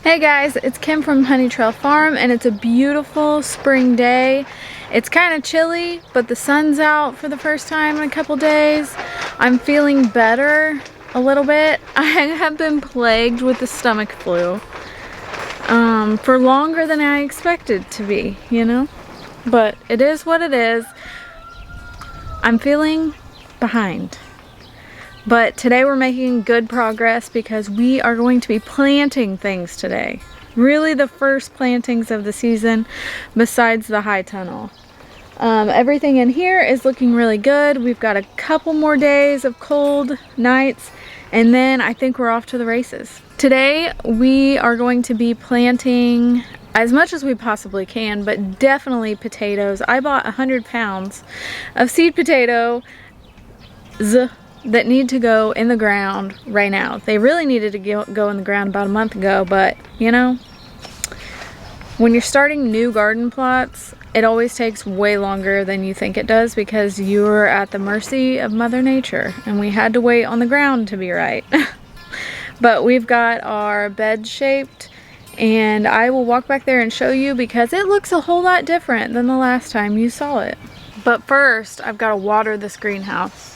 Hey guys, it's Kim from Honey Trail Farm, and it's a beautiful spring day. It's kind of chilly, but the sun's out for the first time in a couple days. I'm feeling better a little bit. I have been plagued with the stomach flu for longer than I expected to be, you know? But it is what it is. I'm feeling behind. But today we're making good progress because we are going to be planting things today. Really the first plantings of the season besides the high tunnel. Everything in here is looking really good. We've got a couple more days of cold nights and then I think we're off to the races. Today we are going to be planting as much as we possibly can, but definitely potatoes. I bought 100 pounds of seed potatoes that need to go in the ground right now. They really needed to go in the ground about a month ago, but you know, when you're starting new garden plots, it always takes way longer than you think it does because you're at the mercy of Mother Nature, and we had to wait on the ground to be right. But we've got our bed shaped, and I will walk back there and show you because it looks a whole lot different than the last time you saw it. But first, I've got to water this greenhouse.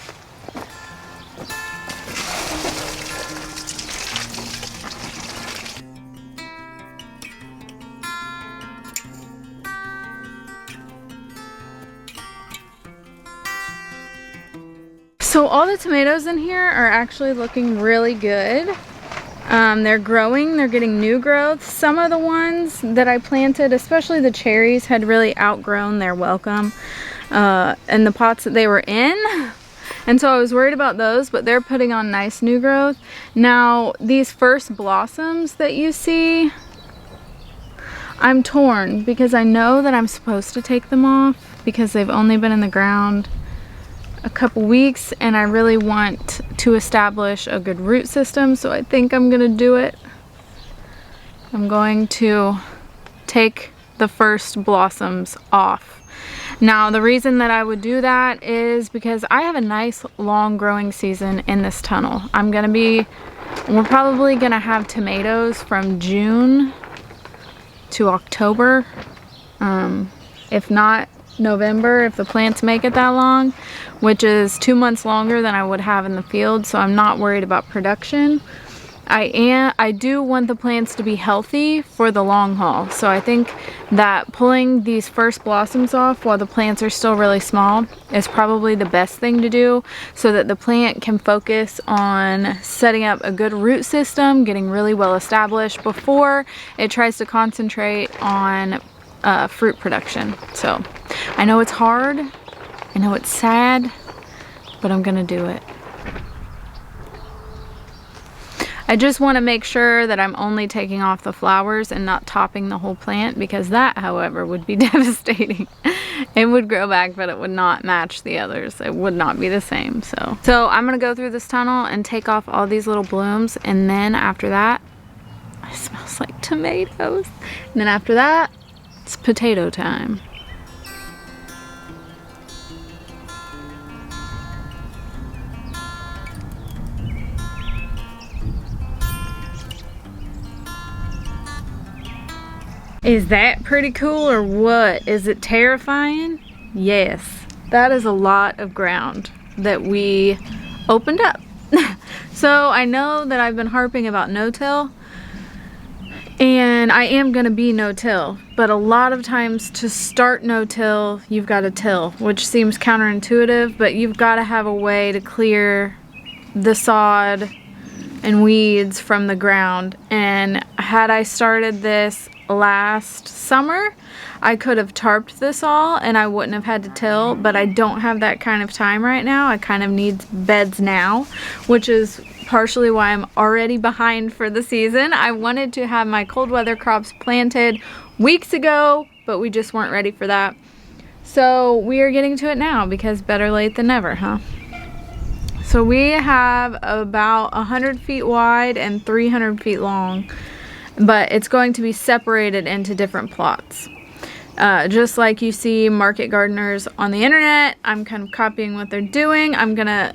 So all the tomatoes in here are actually looking really good. They're growing, they're getting new growth. Some of the ones that I planted, especially the cherries, had really outgrown their welcome in the pots that they were in. And so I was worried about those, but they're putting on nice new growth. Now, these first blossoms that you see, I'm torn because I know that I'm supposed to take them off because they've only been in the ground a couple weeks and I really want to establish a good root system, so I think I'm gonna do it. I'm going to take the first blossoms off. Now the reason that I would do that is because I have a nice long growing season in this tunnel. We're probably gonna have tomatoes from June to October, if not November, if the plants make it that long, which is 2 months longer than I would have in the field, so I'm not worried about production. I do want the plants to be healthy for the long haul, so I think that pulling these first blossoms off while the plants are still really small is probably the best thing to do so that the plant can focus on setting up a good root system, getting really well established before it tries to concentrate on fruit production. So I know it's hard, I know it's sad, but I'm gonna do it. I just want to make sure that I'm only taking off the flowers and not topping the whole plant, because that, however, would be devastating. It would grow back, but it would not match the others. It would not be the same. So I'm gonna go through this tunnel and take off all these little blooms, and then after that, it smells like tomatoes. And then after that, it's potato time. Is that pretty cool or what? Is it terrifying? Yes. That is a lot of ground that we opened up. So I know that I've been harping about no-till, and I am gonna be no-till, but a lot of times to start no-till, you've got to till, which seems counterintuitive, but you've got to have a way to clear the sod and weeds from the ground. And had I started this last summer, I could have tarped this all and I wouldn't have had to till, but I don't have that kind of time right now. I kind of need beds now, which is partially why I'm already behind for the season. I wanted to have my cold weather crops planted weeks ago, but we just weren't ready for that. So we are getting to it now because better late than never, huh? So we have about 100 feet wide and 300 feet long, but it's going to be separated into different plots. Just like you see market gardeners on the internet, I'm kind of copying what they're doing. I'm gonna,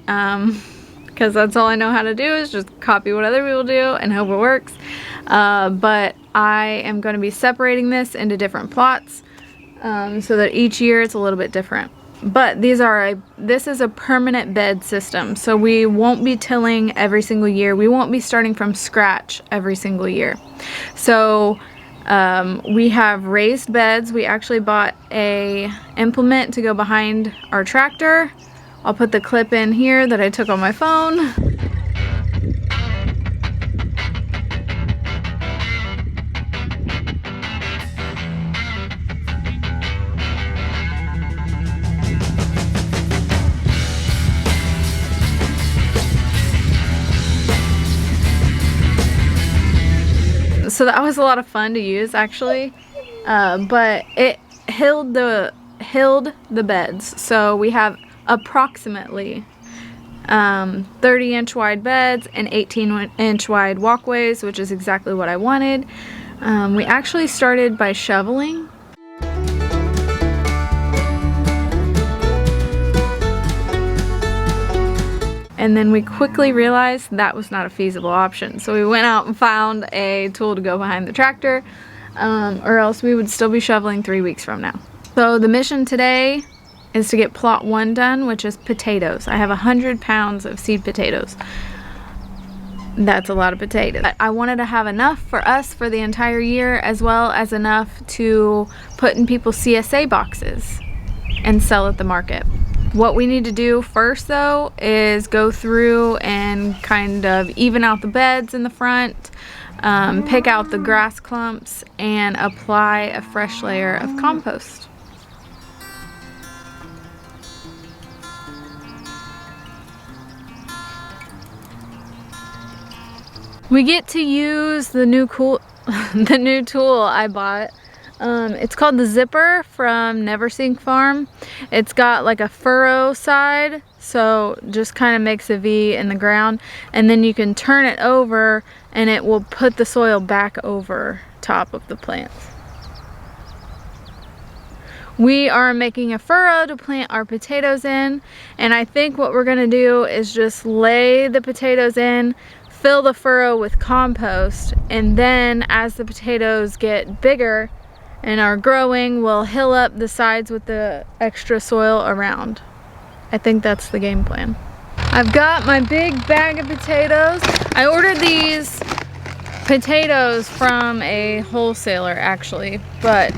because that's all I know how to do is just copy what other people do and hope it works. But I am going to be separating this into different plots so that each year it's a little bit different. But this is a permanent bed system, so we won't be tilling every single year. We won't be starting from scratch every single year. So we have raised beds. We actually bought a implement to go behind our tractor. I'll put the clip in here that I took on my phone. So that was a lot of fun to use actually, but it hilled the beds. So we have approximately 30-inch wide beds and 18-inch wide walkways, which is exactly what I wanted. We actually started by shoveling. And then we quickly realized that was not a feasible option. So we went out and found a tool to go behind the tractor, or else we would still be shoveling 3 weeks from now. So the mission today is to get plot 1 done, which is potatoes. I have 100 pounds of seed potatoes. That's a lot of potatoes. I wanted to have enough for us for the entire year, as well as enough to put in people's CSA boxes and sell at the market. What we need to do first though is go through and kind of even out the beds in the front, pick out the grass clumps, and apply a fresh layer of compost. We get to use the new tool I bought. It's called the Zipper from Neversink Farm. It's got like a furrow side, so just kind of makes a V in the ground, and then you can turn it over and it will put the soil back over top of the plants. We are making a furrow to plant our potatoes in, and I think what we're gonna do is just lay the potatoes in, fill the furrow with compost, and then as the potatoes get bigger and are growing, we'll hill up the sides with the extra soil around. I think that's the game plan. I've got my big bag of potatoes. I ordered these potatoes from a wholesaler actually, but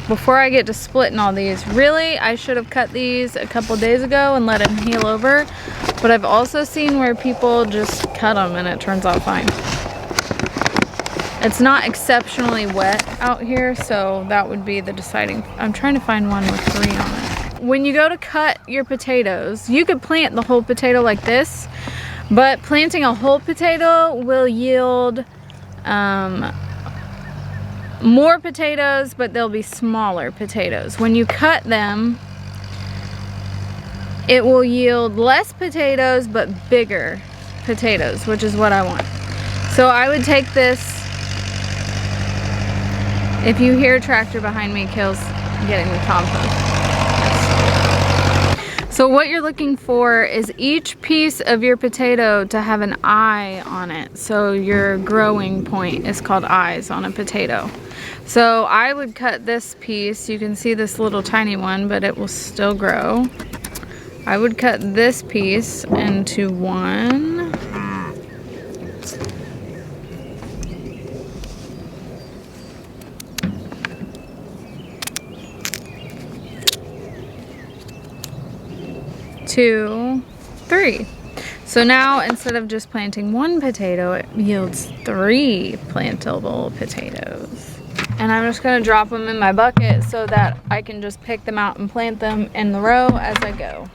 before I get to splitting all these, really I should have cut these a couple days ago and let them heal over, but I've also seen where people just cut them and it turns out fine. It's not exceptionally wet out here, so that would be the deciding. I'm trying to find one with 3 on it. When you go to cut your potatoes, you could plant the whole potato like this, but planting a whole potato will yield more potatoes, but they'll be smaller potatoes. When you cut them, it will yield less potatoes, but bigger potatoes, which is what I want. So I would take this. If you hear a tractor behind me, Kale's getting the compost. So what you're looking for is each piece of your potato to have an eye on it. So your growing point is called eyes on a potato. So I would cut this piece. You can see this little tiny one, but it will still grow. I would cut this piece into 1. 2, 3. So now instead of just planting 1 potato, it yields 3 plantable potatoes. And I'm just gonna drop them in my bucket so that I can just pick them out and plant them in the row as I go.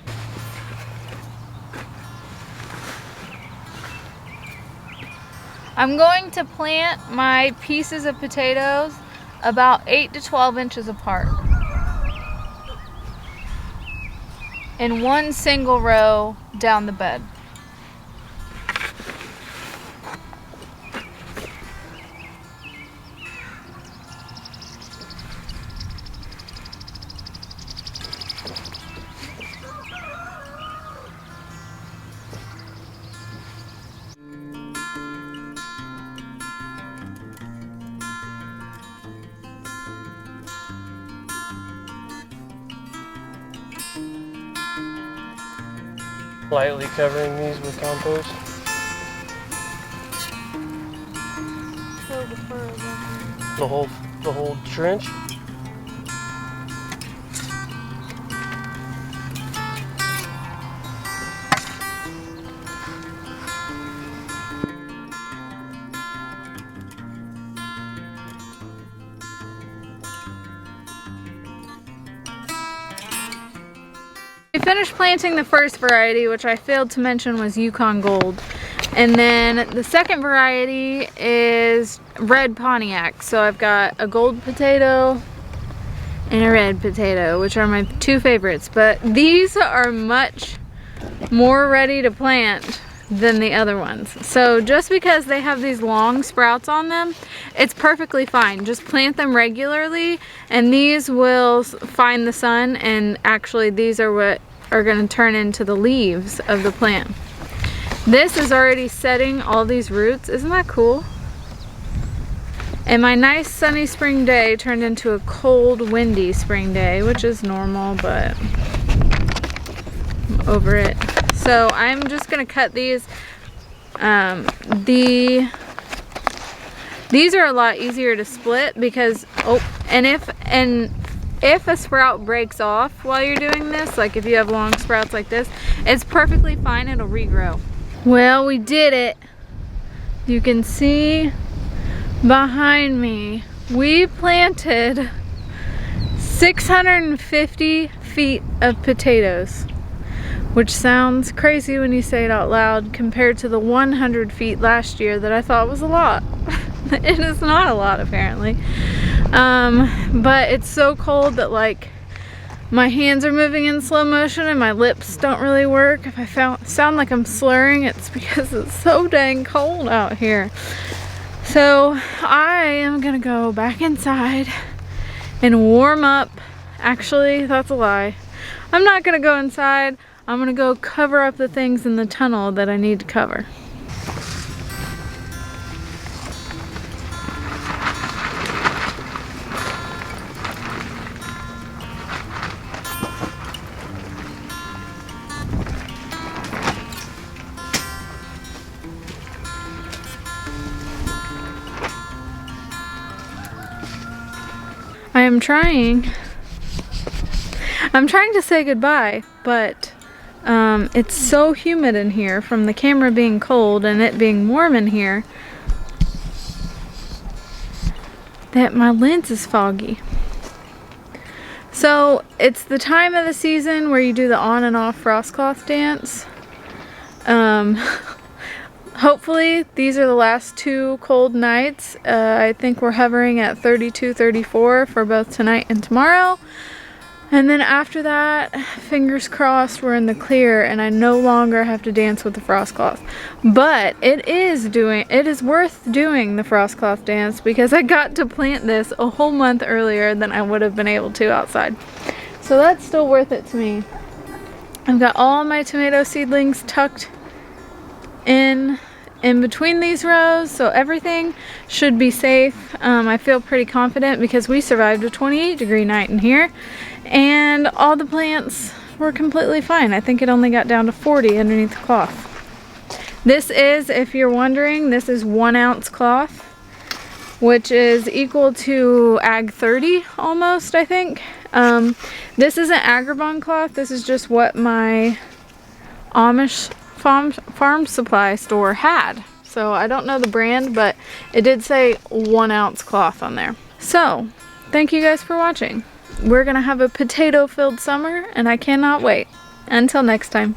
I'm going to plant my pieces of potatoes about 8 to 12 inches apart in one single row down the bed. Lightly covering these with compost. The whole trench. We finished planting the first variety, which I failed to mention was Yukon Gold. And then the second variety is Red Pontiac. So I've got a gold potato and a red potato, which are my two favorites. But these are much more ready to plant than the other ones. So just because they have these long sprouts on them, it's perfectly fine. Just plant them regularly and these will find the sun, and actually these are what are going to turn into the leaves of the plant. This is already setting all these roots. Isn't that cool? And my nice sunny spring day turned into a cold, windy spring day, which is normal, but I'm over it. So I'm just gonna cut these. These are a lot easier to split because, if a sprout breaks off while you're doing this, like if you have long sprouts like this, it's perfectly fine, it'll regrow. Well, we did it. You can see behind me, we planted 650 feet of potatoes, which sounds crazy when you say it out loud compared to the 100 feet last year that I thought was a lot. It is not a lot, apparently. But it's so cold that like my hands are moving in slow motion and my lips don't really work. If I sound like I'm slurring, it's because it's so dang cold out here. So I am gonna go back inside and warm up. Actually, that's a lie. I'm not gonna go inside. I'm gonna go cover up the things in the tunnel that I need to cover. I'm trying to say goodbye, but it's so humid in here from the camera being cold and it being warm in here that my lens is foggy. So it's the time of the season where you do the on and off frost cloth dance. Hopefully these are the last two cold nights. I think we're hovering at 32, 34 for both tonight and tomorrow. And then after that, fingers crossed, we're in the clear and I no longer have to dance with the frost cloth. But it is worth doing the frost cloth dance because I got to plant this a whole month earlier than I would have been able to outside. So that's still worth it to me. I've got all my tomato seedlings tucked in between these rows, so everything should be safe. I feel pretty confident because we survived a 28-degree night in here and all the plants were completely fine. I think it only got down to 40 underneath the cloth. This is, if you're wondering, this is 1 ounce cloth, which is equal to Ag 30 almost, I think. This isn't Agribon cloth, this is just what my Amish farm supply store had. So I don't know the brand, but it did say 1 ounce cloth on there. So thank you guys for watching. We're gonna have a potato filled summer and I cannot wait. Until next time.